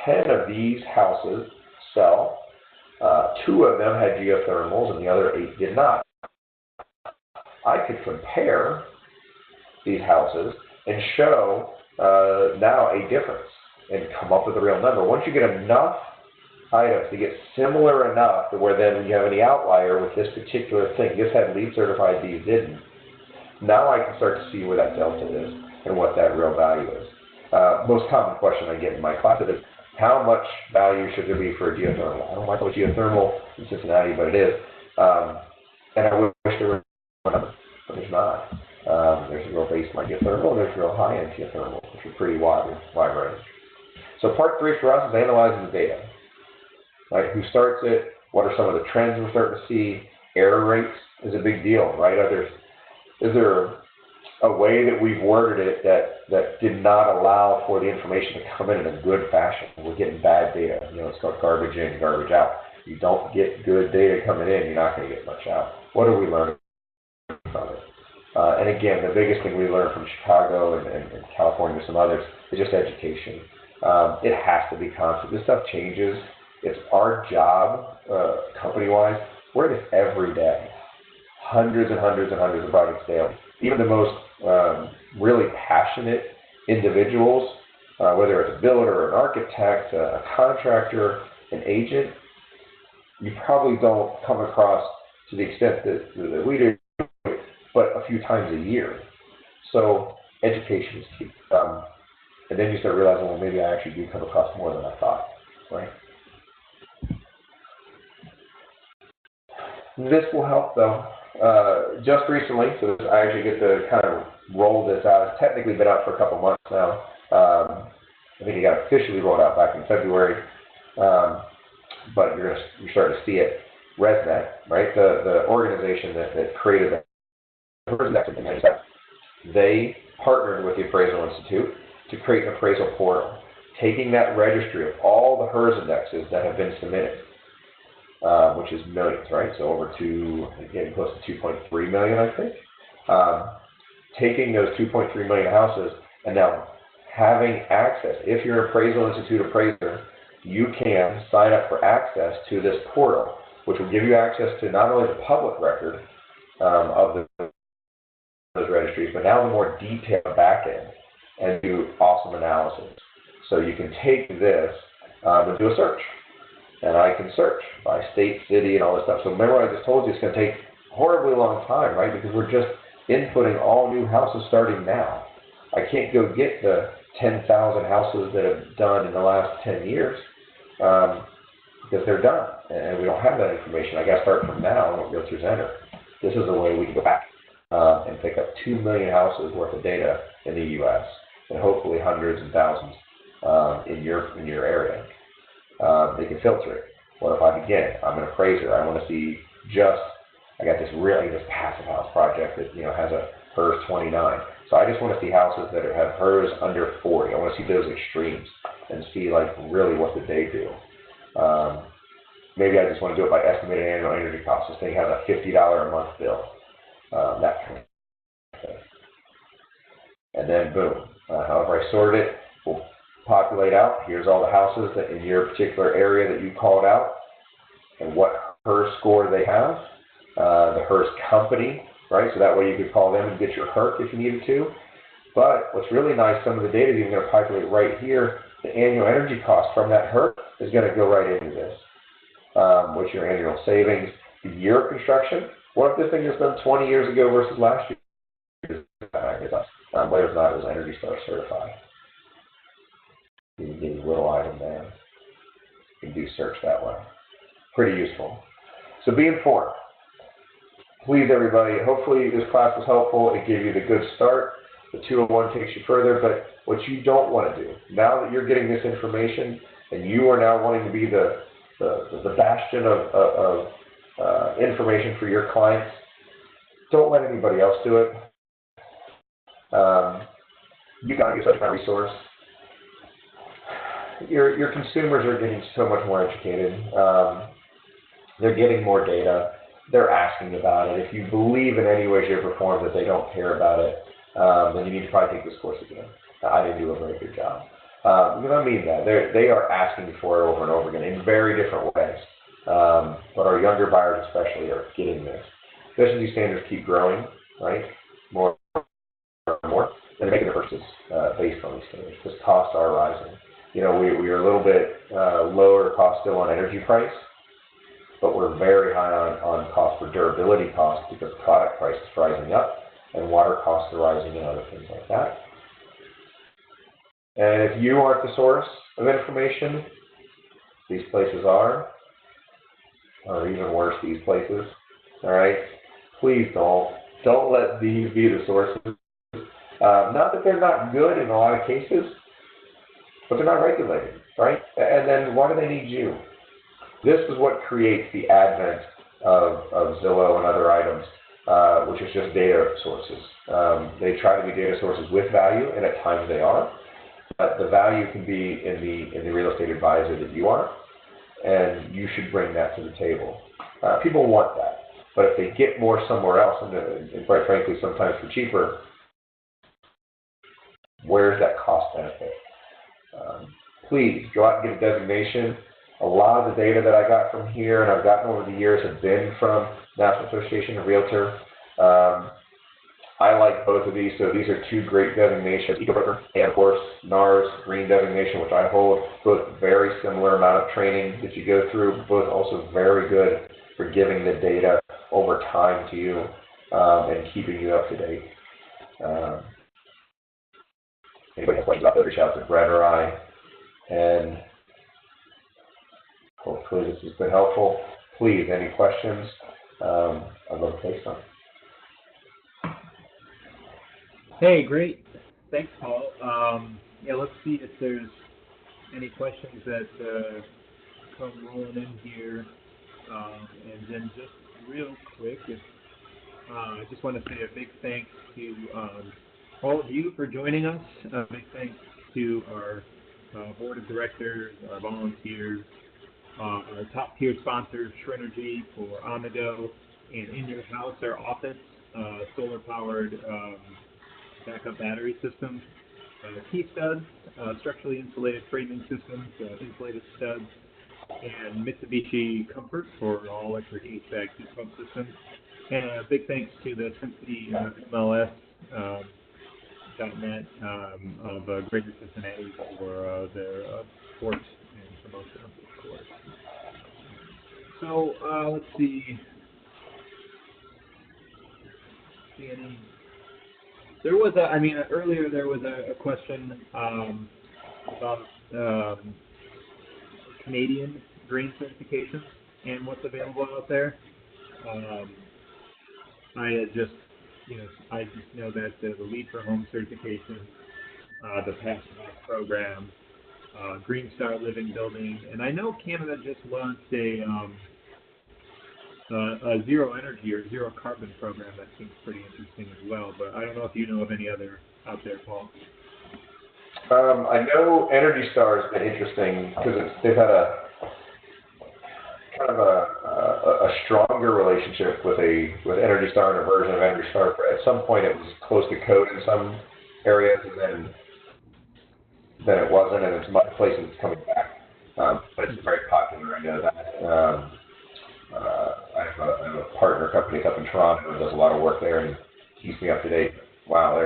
10 of these houses sell. 2 of them had geothermals, and the other 8 did not. I could compare these houses and show now a difference and come up with a real number. Once you get enough items to get similar enough to where then you have any outlier with this particular thing, this had LEED certified, these didn't, now I can start to see where that delta is and what that real value is. Most common question I get in my class is, how much value should there be for a geothermal? I don't like a geothermal in Cincinnati, but it is. And I wish there were one, but there's not. There's a real baseline geothermal, and there's real high-end geothermal, which are pretty wide range. So part 3 for us is analyzing the data. Right? Who starts it? What are some of the trends we're starting to see? Error rates is a big deal, right? Is there a way that we've worded it that did not allow for the information to come in a good fashion? We're getting bad data. It's called garbage in, garbage out. You don't get good data coming in, you're not going to get much out. What are we learning from it? And again, the biggest thing we learned from Chicago and California and some others is just education. It has to be constant. This stuff changes. It's our job, company-wise. We're at this every day. Hundreds and hundreds and hundreds of projects daily. Even the most really passionate individuals, whether it's a builder, an architect, a contractor, an agent, you probably don't come across to the extent that we do, but a few times a year. So education is key. And then you start realizing, well, maybe I actually do come across more than I thought, right? This will help, though. Just recently, so I actually get to kind of roll this out. It's technically been out for a couple months now. I think it got officially rolled out back in February, but you're starting to see it. ResNet, right? The organization that created that, they partnered with the Appraisal Institute to create an appraisal portal, taking that registry of all the HERS indexes that have been submitted, which is millions, right? So getting close to 2.3 million, I think. Taking those 2.3 million houses and now having access. If you're an Appraisal Institute appraiser, you can sign up for access to this portal, which will give you access to not only the public record of those registries, but now the more detailed back end and do awesome analysis. So you can take this and do a search. And I can search by state, city, and all this stuff. So remember I just told you it's going to take a horribly long time, right? Because we're just inputting all new houses starting now. I can't go get the 10,000 houses that have done in the last 10 years because they're done. And we don't have that information. I got to start from now and what realtors enter. This is the way we can go back and pick up 2 million houses worth of data in the U.S. and hopefully hundreds and thousands in your area. They can filter it. What if I'm an appraiser, I want to see I got this passive house project that has a HERS 29. So I just want to see houses that have HERS under 40. I want to see those extremes and see really what did they do. Maybe I just want to do it by estimated annual energy costs. This thing has a $50 a month bill. That kind of thing. And then boom, however I sorted it, we'll populate out. Here's all the houses that in your particular area that you called out and what HERS score they have, the HERS company, right? So that way you could call them and get your HERC if you needed to. But what's really nice, some of the data is even going to populate right here. The annual energy cost from that HERC is going to go right into this. What's your annual savings? The year of construction. What if this thing was done 20 years ago versus last year? Whether or not it was Energy Star certified. You can get a little item there. You can do search that way. Pretty useful. So be informed. Please, everybody, hopefully this class was helpful. It gave you the good start. The 201 takes you further, but what you don't want to do, now that you're getting this information and you are now wanting to be the bastion of information for your clients, don't let anybody else do it. You got to be such a resource. Your consumers are getting so much more educated. They're getting more data. They're asking about it. If you believe in any way, shape, or form that they don't care about it, then you need to probably take this course again. I didn't do a very good job. Because I mean that. They are asking for it over and over again in very different ways. But our younger buyers especially are getting this. Efficiency standards keep growing, right? More and more. They're making the purchases based on these standards because costs are rising. We are a little bit lower cost still on energy price, but we're very high on cost for durability costs because product price is rising up and water costs are rising and other things like that. And if you aren't the source of information, these places are, or even worse, these places, all right? Please don't let these be the sources. Not that they're not good in a lot of cases, but they're not regulated, right? And then why do they need you? This is what creates the advent of Zillow and other items, which is just data sources. They try to be data sources with value, and at times they are. But the value can be in the real estate advisor that you are, and you should bring that to the table. People want that. But if they get more somewhere else, and quite frankly, sometimes for cheaper, where's that cost benefit? Please go out and get a designation. A lot of the data that I got from here and I've gotten over the years have been from National Association of Realtor. I like both of these, so these are two great designations, EcoBroker and of course NAR's Green designation, which I hold, both very similar amount of training that you go through, both also very good for giving the data over time to you and keeping you up to date. Anybody has questions about those, reach out to Brett or I, and hopefully this has been helpful. Please, any questions? I'd love to take some. Hey, great. Thanks, Paul. Yeah, let's see if there's any questions that come rolling in here. And then just real quick, I just want to say a big thanks to all of you for joining us. A big thanks to our board of directors, our volunteers, our top-tier sponsors, Shrinergy for On The Go, and In Your House, our office, solar-powered backup battery systems, key studs, structurally insulated framing systems, insulated studs, and Mitsubishi Comfort for all electric HVAC heat pump systems. And a big thanks to the Cincy MLS.net of Greater Cincinnati for their support and promotion of this course. So let's see. There was earlier there was a question about Canadian green certifications and what's available out there. I just know that the Lead for Home certification, the Pass program, Green Star Living Building, and I know Canada just launched a zero energy or zero carbon program that seems pretty interesting as well. But I don't know if you know of any other out there, Paul. I know Energy Star has been interesting because they've had a kind of a stronger relationship with Energy Star and a version of Energy Star. At some point, it was close to code in some areas, and then it wasn't, and in some other places it's coming back. But it's very popular. I know that. I have a partner company up in Toronto who does a lot of work there and keeps me up to date. Wow,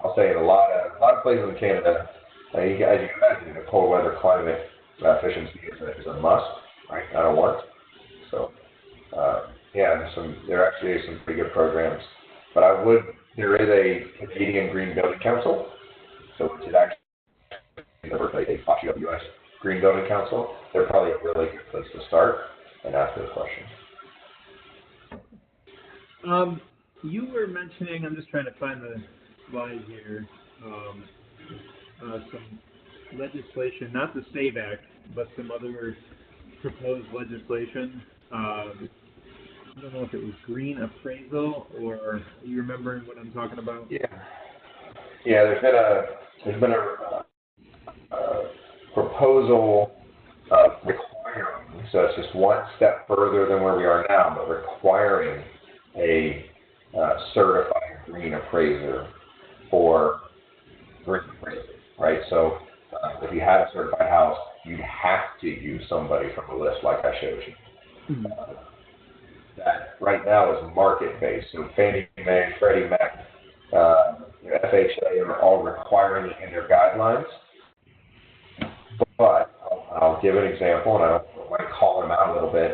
I'll say in a lot of places in Canada, as you can imagine, the cold weather climate efficiency is a must, right? Not a want. So, yeah, there actually is some pretty good programs. But there is a Canadian Green Building Council, so which is actually a US Green Building Council. They're probably a really good place to start and ask those questions. You were mentioning, I'm just trying to find the slide here, some legislation, not the SAVE Act, but some other proposed legislation. I don't know if it was Green Appraisal, or are you remembering what I'm talking about? Yeah. There's been a proposal requiring, so it's just one step further than where we are now, but requiring a certified green appraiser for green appraisal, right? So if you had a certified house, you'd have to use somebody from the list like I showed you. Mm-hmm. That right now is market-based, so Fannie Mae, Freddie Mac, FHA are all requiring it in their guidelines. But I'll give an example, and I might call them out a little bit.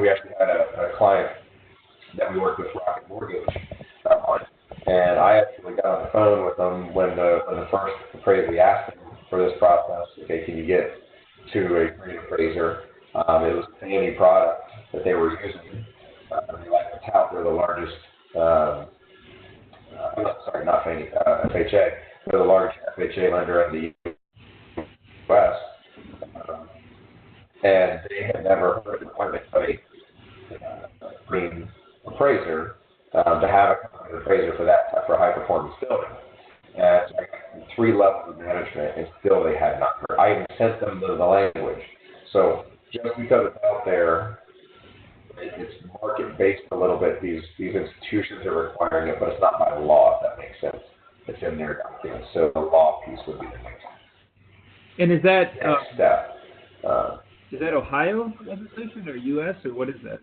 We actually had a client that we worked with, Rocket Mortgage, on, and I actually got on the phone with them when the first appraiser, we asked them for this process. Okay, can you get to a green appraiser? It was a Fannie product that they were using. They like to tout they're the largest. Not Fannie, FHA. They're the largest FHA lender in the U.S. And they had never heard of the requirement of a green appraiser to have a appraiser for high performance building. And so I got 3 levels of management, and still they had not heard. I even sent them the language. So just because it's out there, It's market-based a little bit. These institutions are requiring it, but it's not by law, if that makes sense. It's in their documents. So the law piece would be the next And is that step. is that Ohio legislation or U.S. or what is that?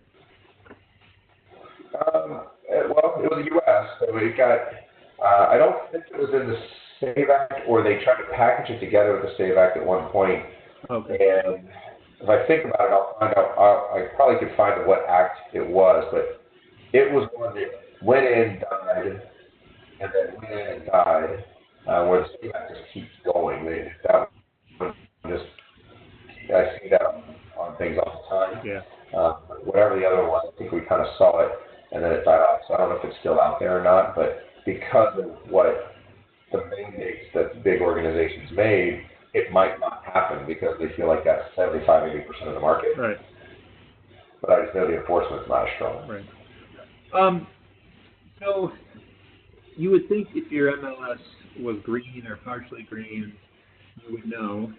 Well, it was the U.S., so it got, I don't think it was in the SAVE Act, or they tried to package it together with the SAVE Act at one point. Okay. And if I think about it, I'll find out, I probably could find what act it was, but it was one that went in, died, and then went in and died, where the SAVE Act just keeps going. That one just, I see that on things all the time. Yeah. Whatever the other one, I think we kind of saw it, and then it died off. So I don't know if it's still out there or not, but because of what the mandates that big organizations made, it might not happen because they feel like that's 75–80% of the market. Right. But I just know the enforcement's not as strong. Right. So you would think if your MLS was green or partially green, you would know.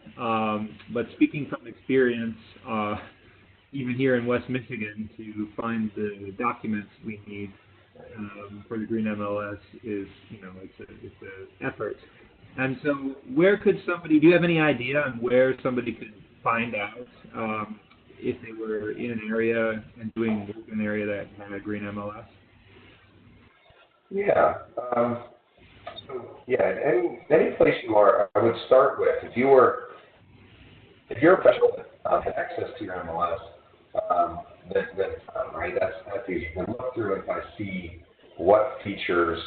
But speaking from experience, even here in West Michigan, to find the documents we need for the green MLS is, it's an effort. And so, where could somebody? Do you have any idea on where somebody could find out if they were in an area and doing work in an area that had a green MLS? Yeah. Any place you are, I would start with if you're a professional that has access to your MLS. Then right? That's easy. You can look through it and see what features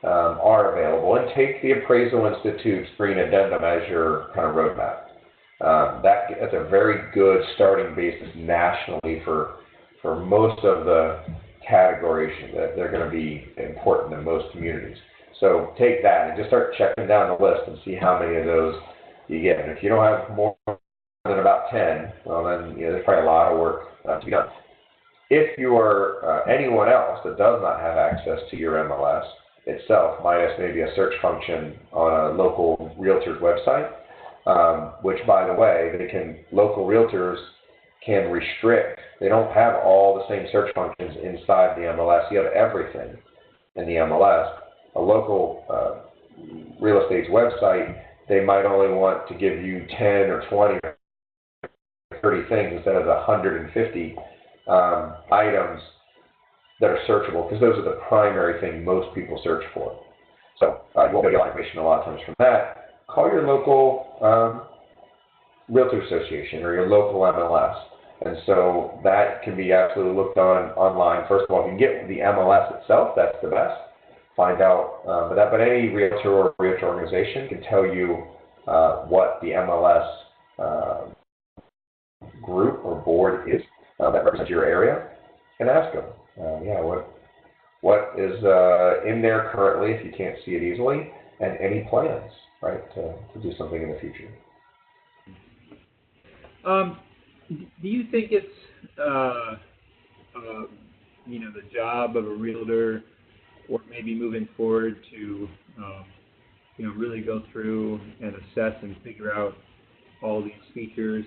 are available, and take the Appraisal Institute's Green Addendum as your kind of roadmap. That's a very good starting basis nationally for most of the categories that they're going to be important in most communities. So take that and just start checking down the list and see how many of those you get. And if you don't have more than about 10, well then there's probably a lot of work to be done. If you are anyone else that does not have access to your MLS itself, minus maybe a search function on a local realtor's website, which, by the way, local realtors can restrict. They don't have all the same search functions inside the MLS. You have everything in the MLS. A local real estate's website, they might only want to give you 10 or 20 or 30 things instead of the 150 items that are searchable, because those are the primary thing most people search for. So you won't get information a lot of times from that. Call your local realtor association or your local MLS. And so that can be absolutely looked on online. First of all, if you can get the MLS itself, that's the best. Find out but any realtor or realtor organization can tell you what the MLS group or board is that represents your area, and ask them, what is in there currently if you can't see it easily, and any plans, right, to do something in the future. Do you think it's the job of a realtor, or maybe moving forward, to really go through and assess and figure out all these features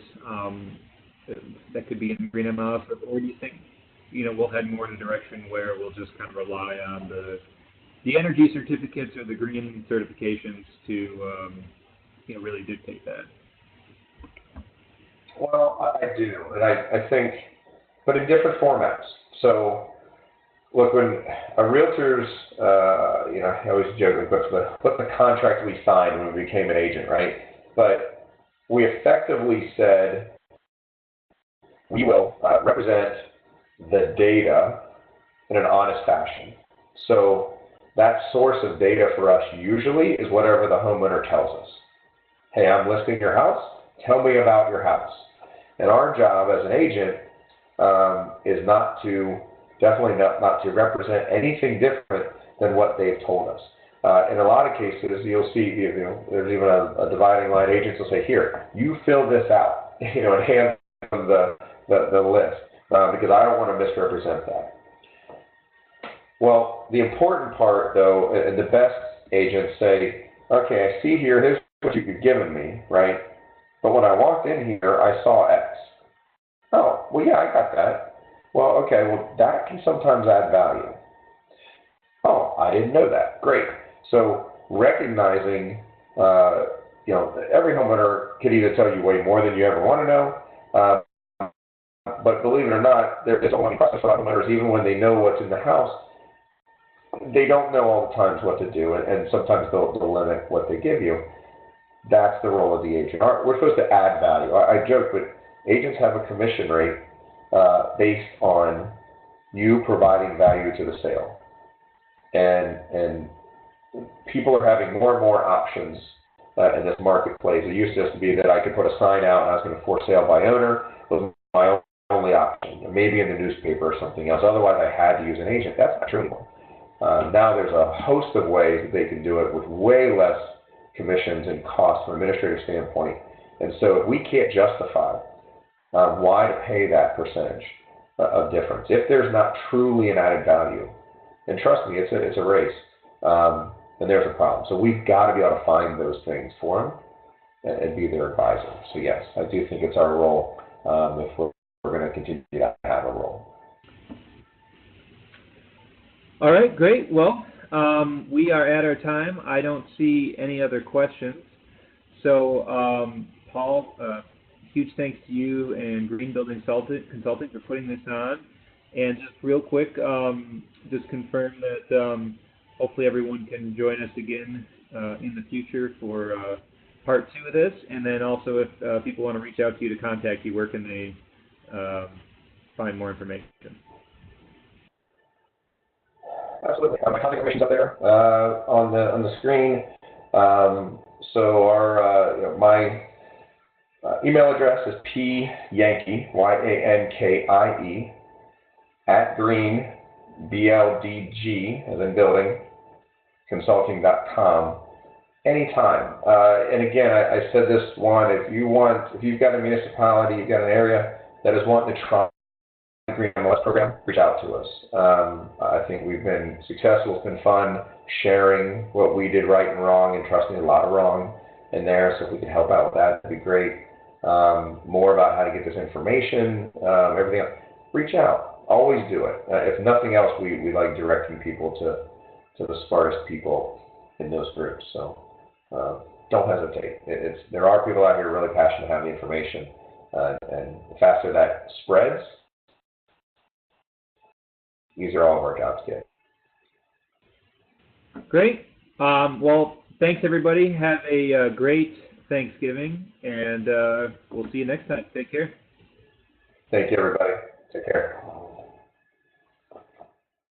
that could be in Green MLS, or do you think we'll head more in a direction where we'll just kind of rely on the energy certificates or the green certifications to really dictate that? Well, I do, and I think, but in different formats. So, look, when a realtor's, I always joke, what's the contract we signed when we became an agent, right? But we effectively said we will represent the data in an honest fashion. So that source of data for us usually is whatever the homeowner tells us. Hey, I'm listing your house. Tell me about your house. And our job as an agent is definitely not to represent anything different than what they've told us. In a lot of cases, you'll see, there's even a dividing line. Agents will say, here, you fill this out, and hand them the list, because I don't want to misrepresent that. Well, the important part, though, and the best agents say, okay, I see here, here's what you've given me, right? But when I walked in here, I saw X. Oh, well, yeah, I got that. Well, okay, well, that can sometimes add value. Oh, I didn't know that. Great. So recognizing, every homeowner could either tell you way more than you ever want to know, but believe it or not, there's a learning process for homeowners. Even when they know what's in the house, they don't know all the times what to do, and sometimes they'll limit what they give you. That's the role of the agent. We're supposed to add value. I joke, but agents have a commission rate based on you providing value to the sale. And people are having more and more options in this marketplace. It used to just be that I could put a sign out and I was going to for sale by owner. It was my only option, maybe in the newspaper or something else. Otherwise, I had to use an agent. That's not true anymore. Now there's a host of ways that they can do it with way less commissions and costs from an administrative standpoint. And so if we can't justify why to pay that percentage of difference, if there's not truly an added value, and trust me, it's a race, and there's a problem. So we've got to be able to find those things for them and be their advisor. So yes, I do think it's our role if we're going to continue to have a role. All right, great. Well, we are at our time. I don't see any other questions. So, Paul, huge thanks to you and Green Building Consulting for putting this on. And just real quick, just confirm that hopefully everyone can join us again in the future for part 2 of this. And then also if people want to reach out to you to contact you, where can they find more information? Absolutely. My contact information is up there on the screen. So our my email address is pyankie, Y-A-N-K-I-E, at green, B-L-D-G, as in building, consulting.com, anytime. And again, I said this one, if you've got a municipality, you've got an area that is wanting to try the GreenHome MLS program, reach out to us. I think we've been successful. It's been fun sharing what we did right and wrong, and trust me, a lot of wrong in there. So if we can help out with that, that'd be great. More about how to get this information, everything else, reach out. Always do it. If nothing else, we like directing people to the smartest people in those groups. So don't hesitate. There are people out here really passionate to have the information, and the faster that spreads, easier all of our jobs get. Great. Well, thanks everybody. Have a great Thanksgiving, and we'll see you next time. Take care. Thank you, everybody. Take care.